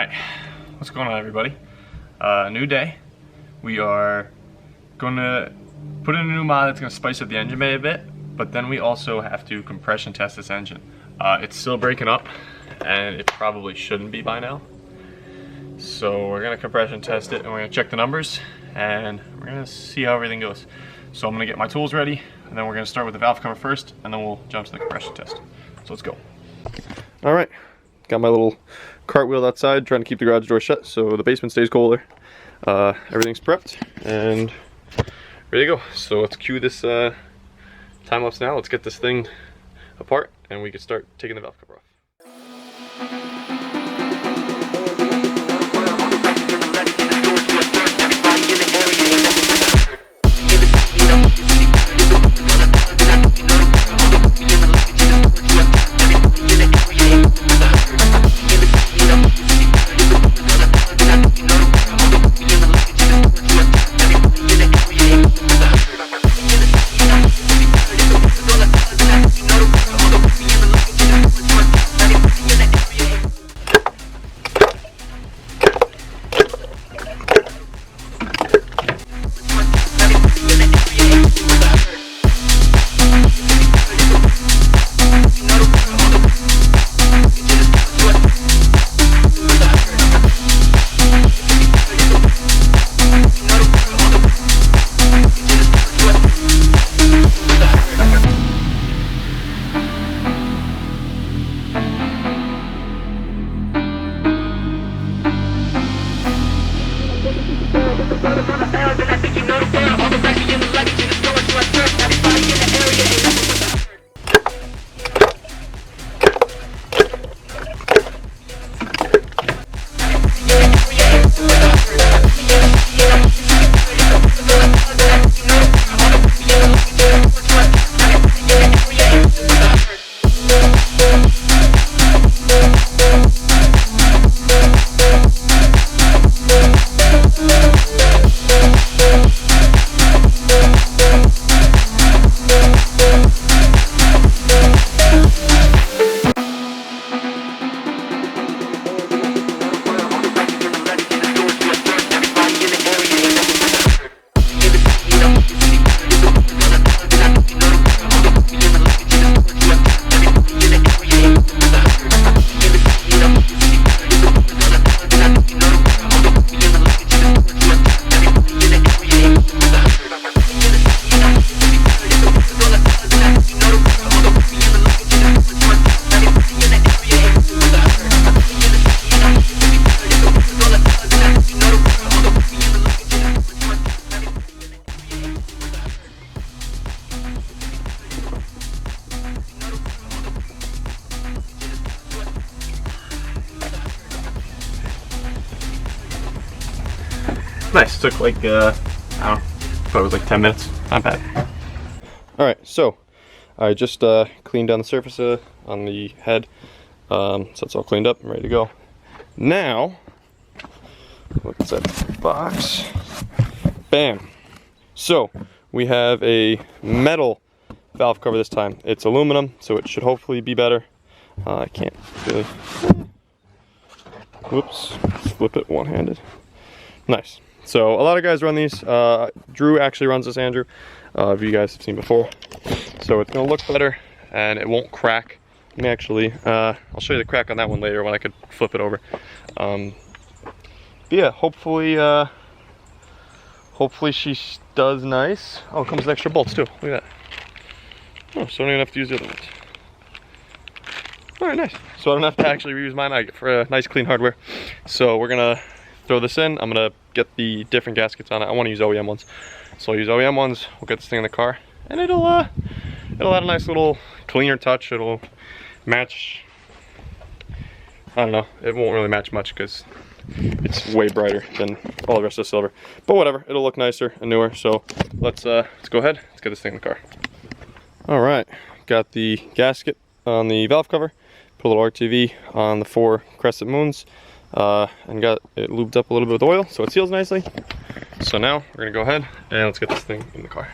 Alright, what's going on, everybody? New day. We are going to put in a new mod that's going to spice up the engine bay a bit, but then we also have to compression test this engine. It's still breaking up, and it probably shouldn't be by now. So we're going to compression test it, and we're going to check the numbers, and we're going to see how everything goes. So I'm going to get my tools ready, and then we're going to start with the valve cover first, and then we'll jump to the compression test. So let's go. Alright, got my little cartwheel outside, trying to keep the garage door shut so the basement stays colder. Everything's prepped and ready to go. So let's cue this time lapse now. Let's get this thing apart and we can start taking the valve cover off. Nice, took like, I don't know, probably was like 10 minutes, not bad. Alright, so I just cleaned down the surface on the head, so it's all cleaned up and ready to go. Now, look at that box, bam. So, we have a metal valve cover this time. It's aluminum, so it should hopefully be better. I can't really, whoops, flip it one-handed. Nice. So a lot of guys run these. Drew actually runs this, Andrew, if you guys have seen before. So it's gonna look better and it won't crack. Let me actually, I'll show you the crack on that one later when I could flip it over. But yeah, hopefully she does nice. Oh, it comes with extra bolts too, look at that. Oh, so I don't even have to use the other ones. All right, nice. So I don't have to actually reuse mine, I get for a nice clean hardware. So we're gonna throw this in. I'm gonna get the different gaskets on it. I want to use OEM ones, so I'll use OEM ones. We'll get this thing in the car, and it'll add a nice little cleaner touch. It'll match. I don't know. It won't really match much because it's way brighter than all the rest of the silver. But whatever. It'll look nicer and newer. So let's go ahead. Let's get this thing in the car. All right. Got the gasket on the valve cover. Put a little RTV on the 4 crescent moons. And got it lubed up a little bit with oil so it seals nicely. So now we're gonna go ahead and let's get this thing in the car.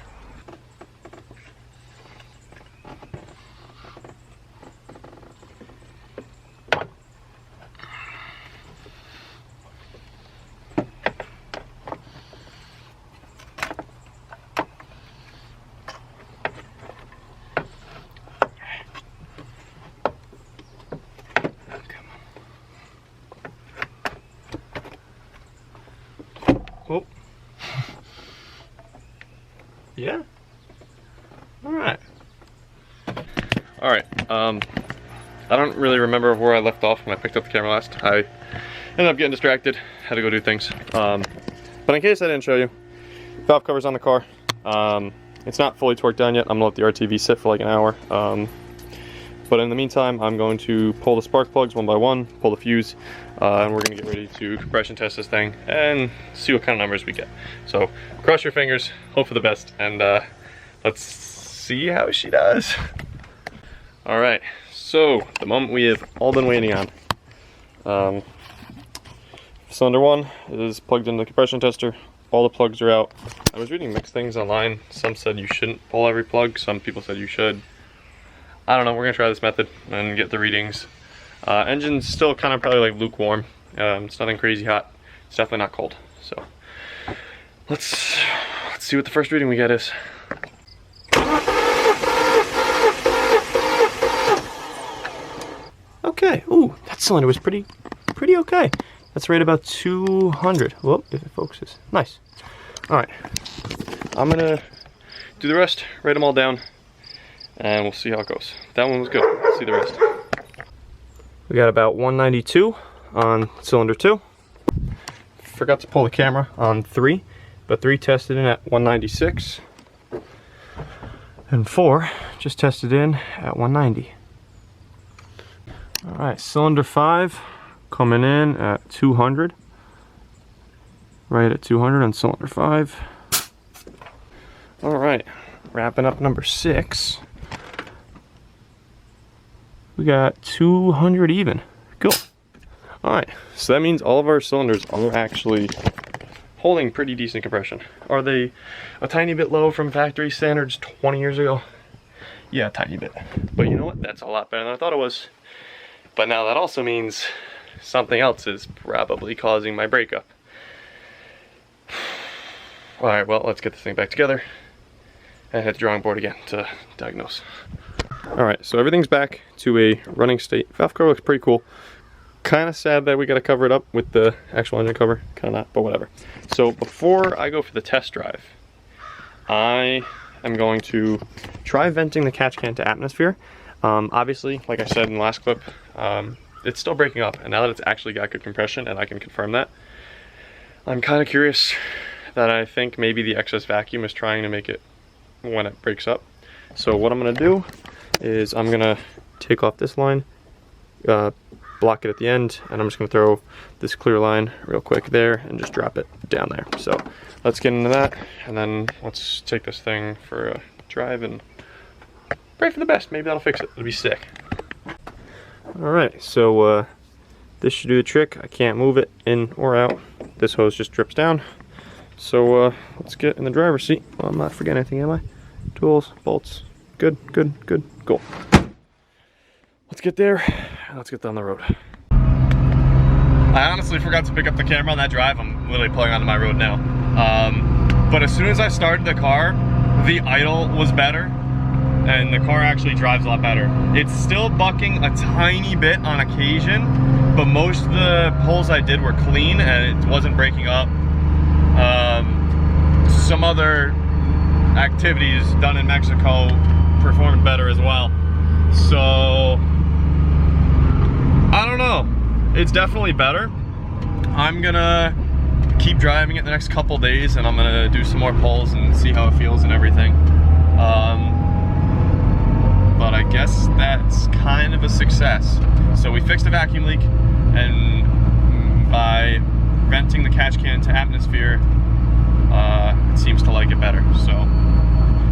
Oh. Yeah. All right. All right. I don't really remember where I left off when I picked up the camera last. I ended up getting distracted. Had to go do things. But in case I didn't show you, valve cover's on the car. It's not fully torqued down yet. I'm gonna let the RTV sit for like an hour. But in the meantime, I'm going to pull the spark plugs one by one, pull the fuse, and we're gonna get ready to compression test this thing and see what kind of numbers we get. So cross your fingers, hope for the best, and let's see how she does. All right, so the moment we have all been waiting on. Cylinder 1 is plugged into the compression tester. All the plugs are out. I was reading mixed things online. Some said you shouldn't pull every plug. Some people said you should. I don't know, we're gonna try this method and get the readings. Engine's still kind of probably like lukewarm. It's nothing crazy hot. It's definitely not cold. So let's see what the first reading we get is. Okay, ooh, that cylinder was pretty okay. That's right about 200. Whoop, if it focuses. Nice. All right, I'm gonna do the rest, write them all down, and we'll see how it goes. That one was good. Let's see the rest. We got about 192 on cylinder 2. Forgot to pull the camera on 3, but 3 tested in at 196. And 4 just tested in at 190. All right, cylinder 5 coming in at 200. Right at 200 on cylinder 5. All right, wrapping up number 6. We got 200 even. Cool. All right, so that means all of our cylinders are actually holding pretty decent compression. Are they a tiny bit low from factory standards 20 years ago? Yeah, a tiny bit. But you know what? That's a lot better than I thought it was. But now that also means something else is probably causing my breakup. All right, well, let's get this thing back together and hit the drawing board again to diagnose. All right, so everything's back to a running state. Valve cover looks pretty cool. Kind of sad that we got to cover it up with the actual engine cover. Kind of not, but whatever. So before I go for the test drive, I am going to try venting the catch can to atmosphere. Obviously, like I said in the last clip, it's still breaking up, and now that it's actually got good compression, and I can confirm that, I'm kind of curious that I think maybe the excess vacuum is trying to make it when it breaks up. So what I'm gonna do is I'm gonna take off this line, block it at the end, and I'm just gonna throw this clear line real quick there and just drop it down there. So let's get into that, and then let's take this thing for a drive and pray for the best. Maybe that'll fix it. It'll be sick. All right, so this should do the trick. I can't move it in or out. This hose just drips down. So let's get in the driver's seat. Well, I'm not forgetting anything, am I? Tools, bolts, good, cool. Let's get there, and let's get down the road. I honestly forgot to pick up the camera on that drive. I'm literally pulling onto my road now. But as soon as I started the car, the idle was better, and the car actually drives a lot better. It's still bucking a tiny bit on occasion, but most of the pulls I did were clean and it wasn't breaking up. Some other activities done in Mexico performed better as well. So, I don't know. It's definitely better. I'm gonna keep driving it the next couple days, and I'm gonna do some more pulls and see how it feels and everything. But I guess that's kind of a success. So we fixed a vacuum leak, and by venting the catch can to atmosphere, it seems to like it better. So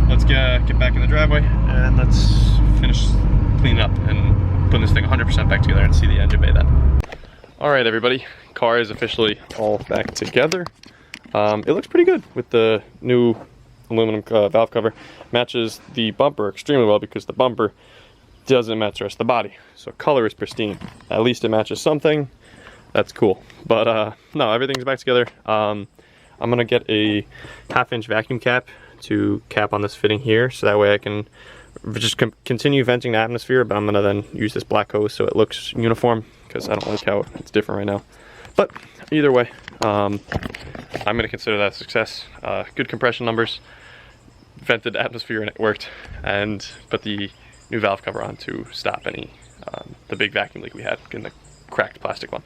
let's get back in the driveway and let's finish cleaning up and putting this thing 100% back together and see the engine bay then. All right, everybody, car is officially all back together. It looks pretty good with the new aluminum valve cover. Matches the bumper extremely well because the bumper doesn't match the rest of the body. So color is pristine. At least it matches something. That's cool. But no, everything's back together. I'm gonna get a 1/2-inch vacuum cap to cap on this fitting here, so that way I can just continue venting the atmosphere, but I'm gonna then use this black hose so it looks uniform, because I don't like how it's different right now. But either way, I'm going to consider that a success. Good compression numbers, vented atmosphere and it worked, and put the new valve cover on to stop any the big vacuum leak we had in the cracked plastic one.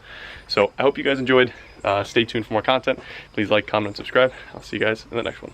So I hope you guys enjoyed. Stay tuned for more content. Please like, comment, and subscribe. I'll see you guys in the next one.